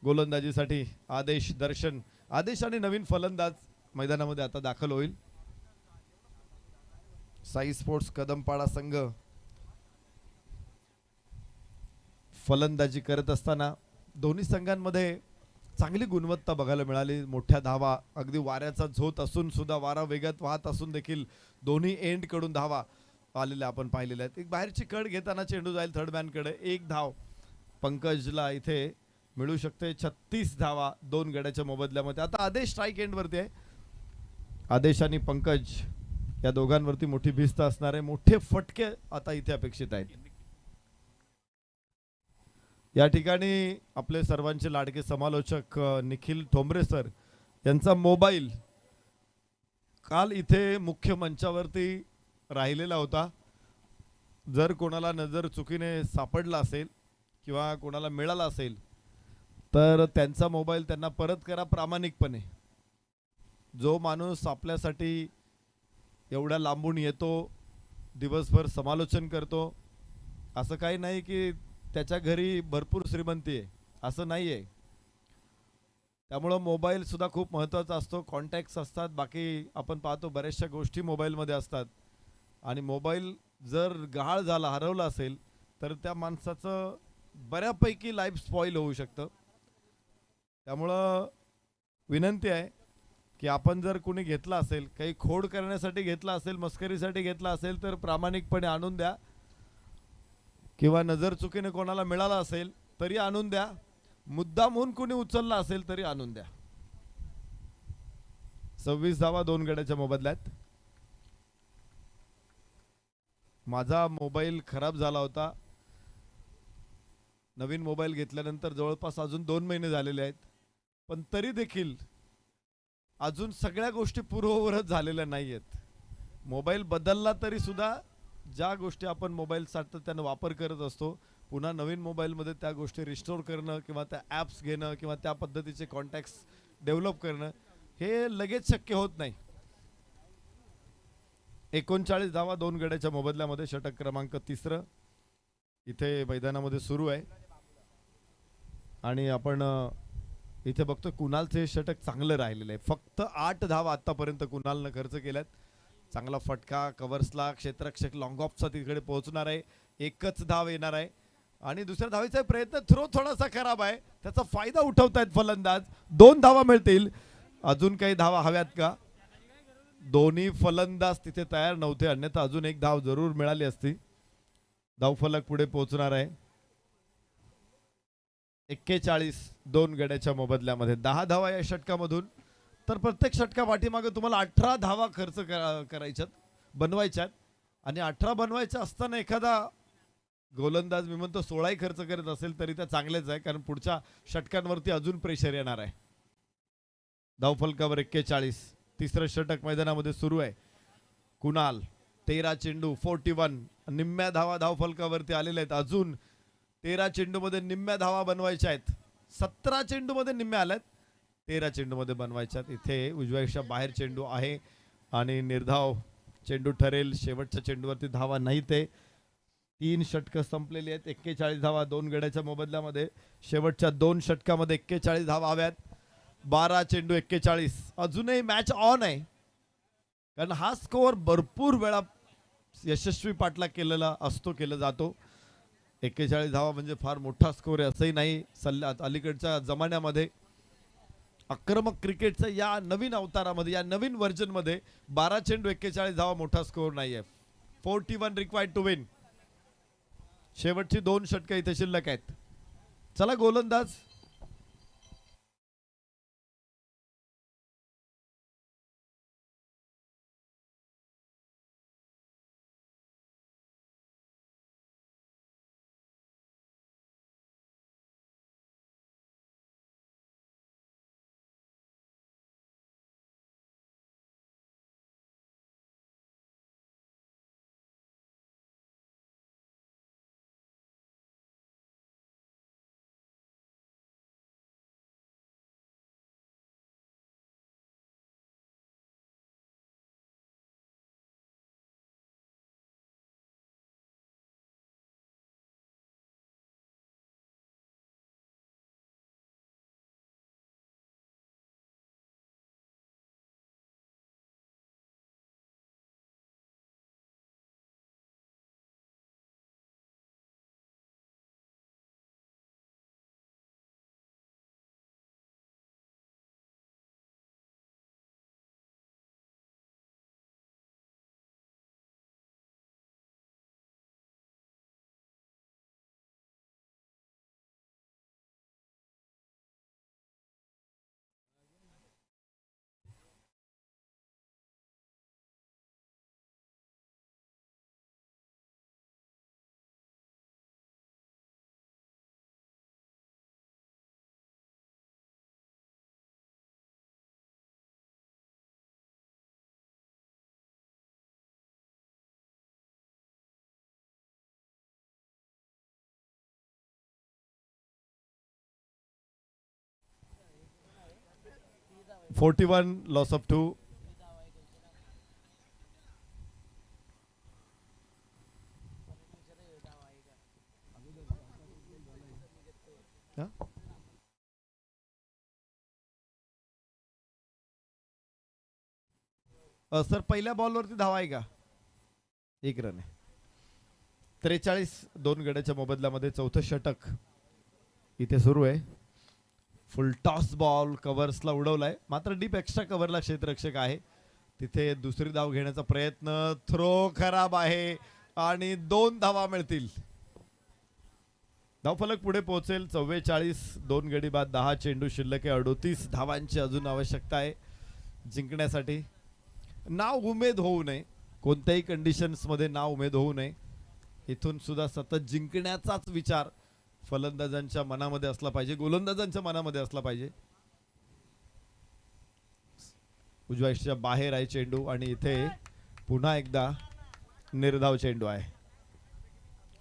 गोलंदाजीसाठी. आदेश, दर्शन. आदेश आणि नवीन फलंदाज मैदानामध्ये आता दाखल होईल. साई स्पोर्ट्स कदमपाडा संघ फलंदाजी करत असताना दोन्ही संघांमध्ये चांगली गुणवत्ता बघायला मिळाली. मोठ्या धावा, अगदी वाऱ्याचा झोत असून सुद्धा, वारा वेगात वाहत असून देखील दोन्ही एंड कडून धावा आलेल्या आपण पाहिलेल्या आहेत. एक बाहेरची कड घेताना चेंडू जाईल थर्ड मॅन कडे. 1 धाव पंकजला इथे मिळू शकते. 36 धावा 2 गड्याच्या मोबदल्यामध्ये. आता आदेश स्ट्राईक एंड वरती आहे. आदेश आणि पंकज या दोघांवरती मोठी भिस्त असणार आहे. मोठे फटके आता इथे अपेक्षित आहेत. या ठिकाणी आपले सर्वांचे लाडके समालोचक निखिल ठोंबरे सर यांचा मोबाईल काल इथे मुख्य मंचावरती राहिलेला होता. जर कोणाला नजर चुकीने सापडला असेल किंवा कोणाला मिळाला असेल तर त्यांचा मोबाईल त्यांना परत करा प्रामाणिकपणे. जो माणूस आपल्यासाठी एवढ्या लांबून येतो, दिवसभर समालोचन करतो, असं काही नाही की त्याच्या घरी भरपूर श्रीमंती आहे, असं नाही आहे. त्यामुळं मोबाईल सुद्धा खूप महत्त्वाचा असतो. कॉन्टॅक्ट्स असतात, बाकी आपण पाहतो बऱ्याचशा गोष्टी मोबाईलमध्ये असतात. आणि मोबाईल जर गहाळ झाला, हरवला असेल तर त्या माणसाचं बऱ्यापैकी लाईफ स्पॉईल होऊ शकतं. त्यामुळं विनंती आहे की आपण जर कुणी घेतला असेल, काही खोड करण्यासाठी घेतला असेल, मस्करीसाठी घेतला असेल तर प्रामाणिकपणे आणून द्या. किंवा नजर चुकीने कोणाला मिळाला असेल तरी आणून द्या. मुद्दामहून कुणी उचलला असेल तरी आणून द्या. 26 धावा 2 गड्याच्या मोबदल्यात. माझा मोबाईल खराब झाला होता. नवीन मोबाईल घेतल्यानंतर जवळपास अजून 2 महिने झालेले आहेत, पण तरी देखील अजून सगळ्या गोष्टी पूर्ववत झालेल्या नाही आहेत. मोबाईल बदलला तरी सुद्धा ज्या गोष्टी आपण मोबाईल सातत्यानं वापर करत असतो, पुन्हा नवीन मोबाईलमध्ये त्या गोष्टी रिस्टोर करणं किंवा त्या ॲप्स घेणं किंवा त्या पद्धतीचे कॉन्टॅक्ट्स डेव्हलप करणं हे लगेच शक्य होत नाही. 39 धावा 2 गड्याच्या मोबदल्यामध्ये षटक क्रमांक 3 इथे मैदानामध्ये सुरू आहे. आणि आपण इथे बघतो कुणालचे षटक चांगलं राहिलेलं आहे. फक्त 8 धावा आतापर्यंत कुणालनं खर्च केल्यात. चांगला फटका कव्हर्सला, क्षेत्ररक्षक लॉंग ऑफचा तिकडे पोहोचणार आहे. एकच धाव येणार आहे आणि दुसऱ्या धावेचा प्रयत्न, थ्रो थोडासा खराब आहे, त्याचा फायदा उठवतायत फलंदाज. 2 धावा मिळतील. अजून काही धावा हव्यात का? दोन्ही फलंदाज तिथे तयार नव्हते, अन्यथा अजून एक धाव जरूर मिळाली असती. धावफलक पुढे पोहोचणार आहे. 41 2 गड्याच्या मोबदल्यामध्ये 10 धावा या षटकामधून. तर प्रत्येक षटका पाठीमागे तुम्हाला 18 धावा खर्च करायच्यात, बनवायच्यात. आणि 18 बनवायच्या असताना एखादा गोलंदाज, मी म्हणतो 16 खर्च करत असेल तरी त्या चांगलेच आहे, कारण पुढच्या षटकांवरती अजून प्रेशर येणार आहे. धावफलकावर 41. तिसरं षटक मैदानामध्ये सुरू आहे. कुणाल 13 चेंडू 41, निम्म्या धावा धावफलकावरती आलेल्या आहेत. अजून 13 चेंडूमध्ये निम्म्या धावा बनवायच्या आहेत. 17 चेंडूमध्ये निम्म्या आल्यात, 13 चेंडूमध्ये बनवायच्यात. इथे उजव्याच्या बाहेर चेंडू आहे आणि निर्धाव चेंडू ठरेल. शेवटच्या चेंडूवरती धावा नाही. ते 3 षटकं संपलेली आहेत. 41 धावा 2 गड्याच्या मोबदल्यामध्ये. शेवटच्या 2 षटकामध्ये 41 धावा हव्यात. 12 चेंडू 41. अजूनही मॅच ऑन आहे, कारण हा स्कोअर भरपूर वेळा यशस्वी पाठलाग केलेला असतो, केला जातो. 41 धावा म्हणजे फार मोठा स्कोअर आहे असंही नाही. अलीकडच्या जमान्यामध्ये आक्रमक क्रिकेटच्या या नवीन अवतारामध्ये, या नवीन व्हर्जनमध्ये 12 चेंडू 41 धावा मोठा स्कोअर नाही आहे. 41 रिक्वायर्ड टू विन. शेवटची 2 षटकं इथे शिल्लक आहेत. चला गोलंदाज 41 लॉस ऑफ 2. सर पहिल्या बॉलवरती धावा आहे का? 1 रन आहे. 43 2 गड्याच्या मोबदल्यामध्ये चौथं षटक इथे सुरू आहे. फुल टॉस बॉल कव्हर्सला उडवलाय, मात्र डीप एक्स्ट्रा कव्हरला क्षेत्ररक्षक आहे. तिथे दुसरी धाव घेण्याचा प्रयत्न, थ्रो खराब आहे आणि 2 धावा मिळतील. धावफलक पुढे पोहोचेल. 44 2 गडी बाद 10 चेंडू शिल्लक आहे. 38 धावांची अजून आवश्यकता आहे जिंकण्यासाठी. नाव उमेद होऊ नये, कोणत्याही कंडिशन्स मध्ये नाव उमेद होऊ नये. इथून सुद्धा सतत जिंकण्याचाच विचार फलंदाजांच्या मनामध्ये असला पाहिजे, गोलंदाजांच्या मनामध्ये असला पाहिजे. उजव्या यष्टीच्या बाहेर आहे चेंडू आणि इथे पुन्हा एकदा निर्धाव चेंडू आहे.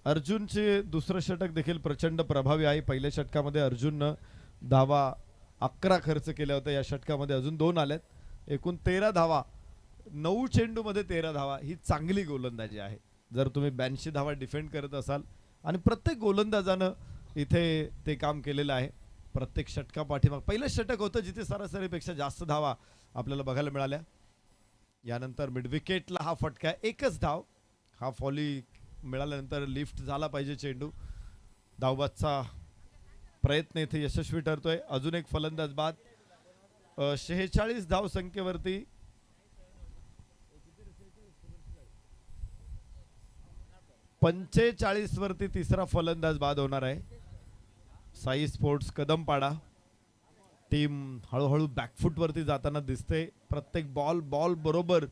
अर्जुनचे दुसरं षटक देखील प्रचंड प्रभावी आहे. पहिल्या षटकामध्ये अर्जुननं धावा 11 खर्च केल्या होत्या. या षटकामध्ये अजून 2 आल्यात. एकूण 13 धावा. 9 चेंडू मध्ये 13 धावा ही चांगली गोलंदाजी आहे. जर तुम्ही 82 धावा डिफेंड करत असाल आणि प्रत्येक गोलंदाजानं इथे ते काम केलेलं आहे. प्रत्येक षटका पाठीमाग पहिलं षटक होतं जिथे सरासरीपेक्षा जास्त धावा आपल्याला बघायला मिळाल्या. यानंतर मिड विकेटला हा फटका, एकच धाव. हा फॉली मिळाल्यानंतर लिफ्ट झाला पाहिजे चेंडू. धावबादचा प्रयत्न इथे यशस्वी ठरतोय. अजून एक फलंदाज बाद. 46 धाव संख्येवरती 45 वरती तिसरा फलंदाज बाद होणार आहे. साई स्पोर्ट्स कदमपाडा टीम हळूहळू बॅकफुट वरती जाताना दिसते. प्रत्येक बॉल बरोबर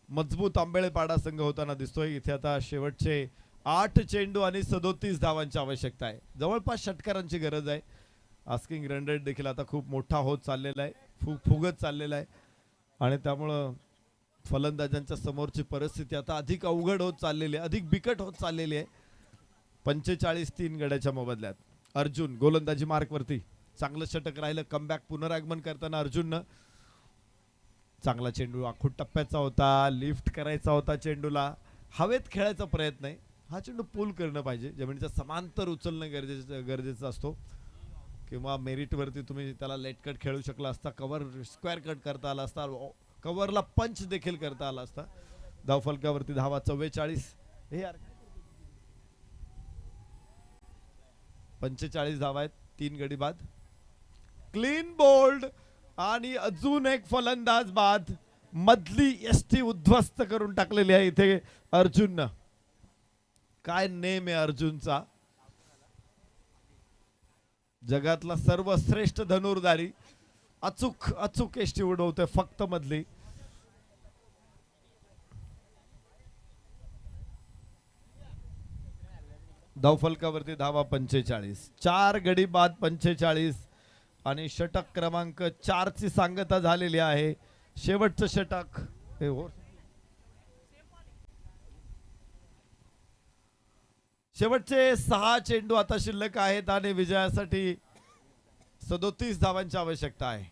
मजबूत आंबेळेपाडा संघ होताना दिसतोय. इथे आता शेवटचे 8 चेंडू आणि 37 धावांची आवश्यकता आहे. जवळपास षटकारांची गरज आहे. आस्किंग रन रेट देखील आता खूप मोठा होत चाललेला आहे, फुगत चाललेला आहे आणि त्यामुळं फलंदाजांच्या समोरची परिस्थिती आता अधिक अवघड होत चाललेली आहे, अधिक बिकट होत चाललेली आहे. 45 3 गड्याच्या मोबदल्यात अर्जुन गोलंदाजी मार्कवरती. चांगलं षटक राहिलं. कमबॅक पुनरागमन करताना अर्जुननं चांगला चेंडू आखूड टप्प्याचा होता, लिफ्ट करायचा होता चेंडूला, हवेत खेळायचा प्रयत्न आहे. हा चेंडू पूल करणं पाहिजे, जमिनीच्या समांतर उचलणं गरजेचं असतो. किंवा मेरिटवरती तुम्ही त्याला लेट कट खेळू शकला असता, कव्हर स्क्वेअर कट करता आला असता, कव्हरला पंच देखील करता आला असता. धावफलकावरती धावा 44. हे यार 45 धावा आहेत. 3 गडी बाद. क्लीन बोल्ड आणि अजून एक फलंदाज बाद. मधली एसटी उद्ध्वस्त करून टाकलेली आहे इथे अर्जुननं. काय नेम आहे अर्जुनचा. जगातला सर्वश्रेष्ठ धनुर्धारी. अचूक एसटी उडवतोय फक्त मधली. धावफलकावरती धावा 45. 4 गडी बाद 45 आणि षटक क्रमांक 4 ची सांगता झालेली आहे. शेवटचं षटक. शेवटचे 6 चेंडू आता शिल्लक आहेत आणि विजयासाठी 37 धावांची आवश्यकता आहे.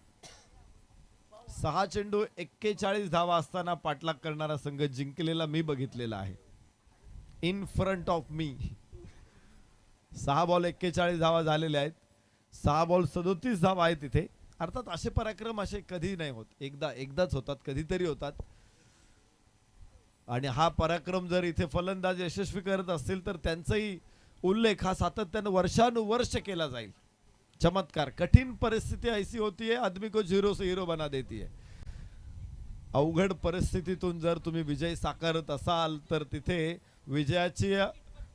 6 चेंडू 41 धावा असताना पाठलाग करणारा संघ जिंकलेला मी बघितलेला आहे. In front of me. 6 ball 41 धावा झालेल्या आहेत. 6 बॉल 37 धावा आहेत तिथे. अर्थात असे पराक्रम असे कधी नाही होत, एकदाच होतात, कधीतरी होतात. आणि हा पराक्रम जर इथे फलंदाज यशस्वी करत असतील तर त्यांचाही उल्लेख हा सातत्याने वर्षानुवर्ष केला जाईल. चमत्कार. कठीण परिस्थिती ऐसी होती है, आदमी को झिरो से हीरो बना देती है. अवघड परिस्थितीतून जर तुम्ही विजय साकारत असाल तर तिथे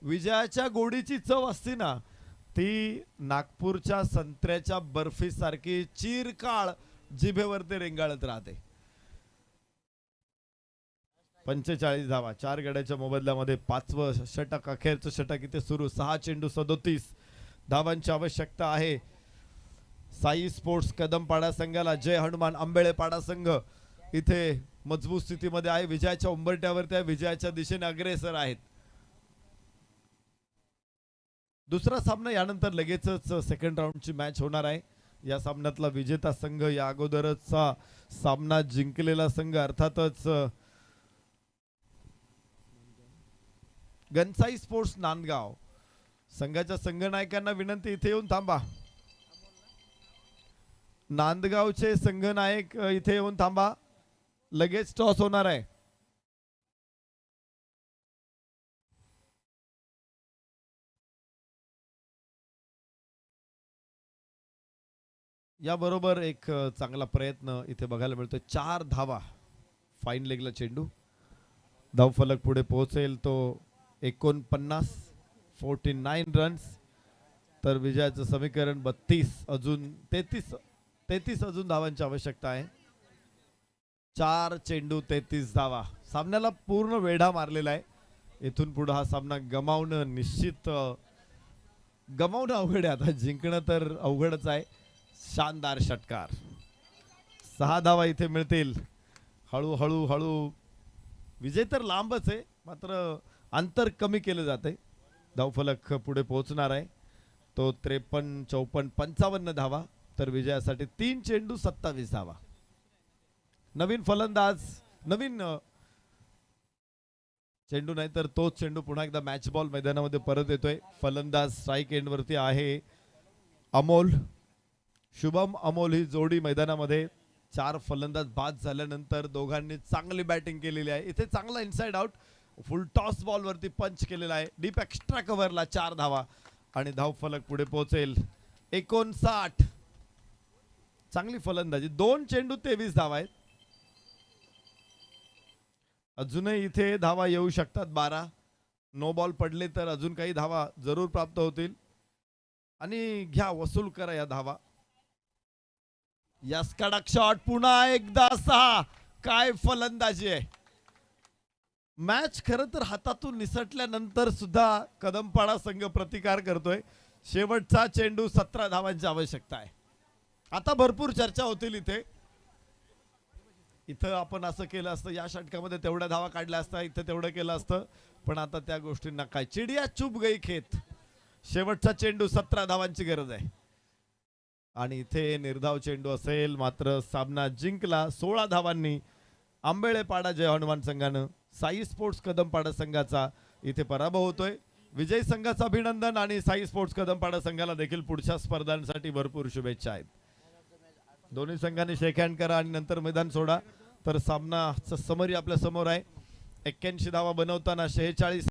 विजयाच्या गोडीची चव असते ना, ती नागपूरच्या संत्र्याच्या बर्फी सारखी चिरकाळ जिभेवरती रेंगाळत राहते. 45 धावा 4 गड्याच्या मोबदल्यामध्ये 5वं षटक, अखेरचं षटक इथे सुरू. 6 चेंडू 37 धावांची आवश्यकता आहे. साई स्पोर्ट्स कदमपाडा संघाला जय हनुमान आंबेळेपाडा संघ इथे मजबूत स्थितीमध्ये आहे. विजयाच्या उंबरठ्यावरती आहे, विजयाच्या दिशेने अग्रेसर आहेत. दुसरा सामना यानंतर लगेचच सेकंड राऊंडची मॅच होणार आहे. या सामन्यातला विजेता संघ, या अगोदरचा सामना जिंकलेला संघ अर्थातच गणसाई स्पोर्ट्स नांदगाव. संघाच्या संघनायकांना विनंती, इथे येऊन थांबा. नांदगावचे संघनायक इथे येऊन थांबा, लगेच टॉस होणार आहे. याबरोबर एक चांगला प्रयत्न इथे बघायला मिळतो. 4 धावा, फाईन लेगला चेंडू, धावफलक पुढे पोहोचेल तो 49 रन्स. तर विजयाचं समीकरण 32, अजून 33 अजून धावांची आवश्यकता आहे. 4 चेंडू 33 धावा. सामन्याला पूर्ण वेढा मारलेला आहे. इथून पुढे हा सामना गमावणं निश्चित गमावणं अवघड आहे. आता जिंकणं तर अवघडच आहे. शानदार षटकार, 6 धावा इथे मिळतील. हळूहळू हळू विजय तर लांबच आहे, मात्र अंतर कमी केलं जाते. धावफलक पुढे पोहोचणार आहे तो 53, 54, 55 धावा. तर विजयासाठी 3 चेंडू 27 धावा. नवीन फलंदाज, नवीन चेंडू नाही तर तोच चेंडू पुन्हा एकदा मॅच बॉल मैदानामध्ये परत येतोय. फलंदाज स्ट्राईक एंड वरती आहे अमोल, शुभम अमोल ही जोडी मैदानामध्ये. 4 फलंदाज बाद झाल्यानंतर दोघांनी चांगली बॅटिंग केलेली आहे. इथे चांगला इनसाइड आउट, फुल टॉस बॉल वरती पंच केलेला आहे. डीप एक्स्ट्रा कव्हरला 4 धावा आणि धावफलक पुढे पोहोचेल 59. चांगली फलंदाजी, 2 चेंडू 23 धावा आहेत. अजूनही इथे धावा येऊ शकतात. 12 नो बॉल पडले तर अजून काही धावा जरूर प्राप्त होतील. आणि घ्या, वसूल करा या धावा. यस, कडक शॉट, पुन्हा एकदा 6. काय फलंदाजी आहे. मॅच खरं तर हातातून निसटल्यानंतर सुद्धा कदमपाडा संघ प्रतिकार करतोय. शेवटचा चेंडू 17 धावांची आवश्यकता आहे. आता भरपूर चर्चा होतील इथे. इथं आपण असं केलं असतं, या षटकामध्ये तेवढ्या धावा काढल्या असता, इथं तेवढं केलं असतं, पण आता त्या गोष्टींना काय. चिडिया चुप गई खेत. शेवटचा चेंडू 17 धावांची गरज आहे आणि इथे निर्धाव चेंडू असेल. मात्र सामना जिंकला 16 धावांनी आंबेळेपाडा जय हनुमान संघानं. साई स्पोर्ट्स कदमपाडा संघाचा इथे पराभव होतोय. विजय संघाचं अभिनंदन आणि साई स्पोर्ट्स कदमपाडा संघाला देखील पुढच्या स्पर्धांसाठी भरपूर शुभेच्छा आहेत. दोन्ही संघांनी शेक हँड करा आणि नंतर मैदान सोडा. तर सामनाचं समरी आपल्या समोर आहे. 81 धावा बनवताना 46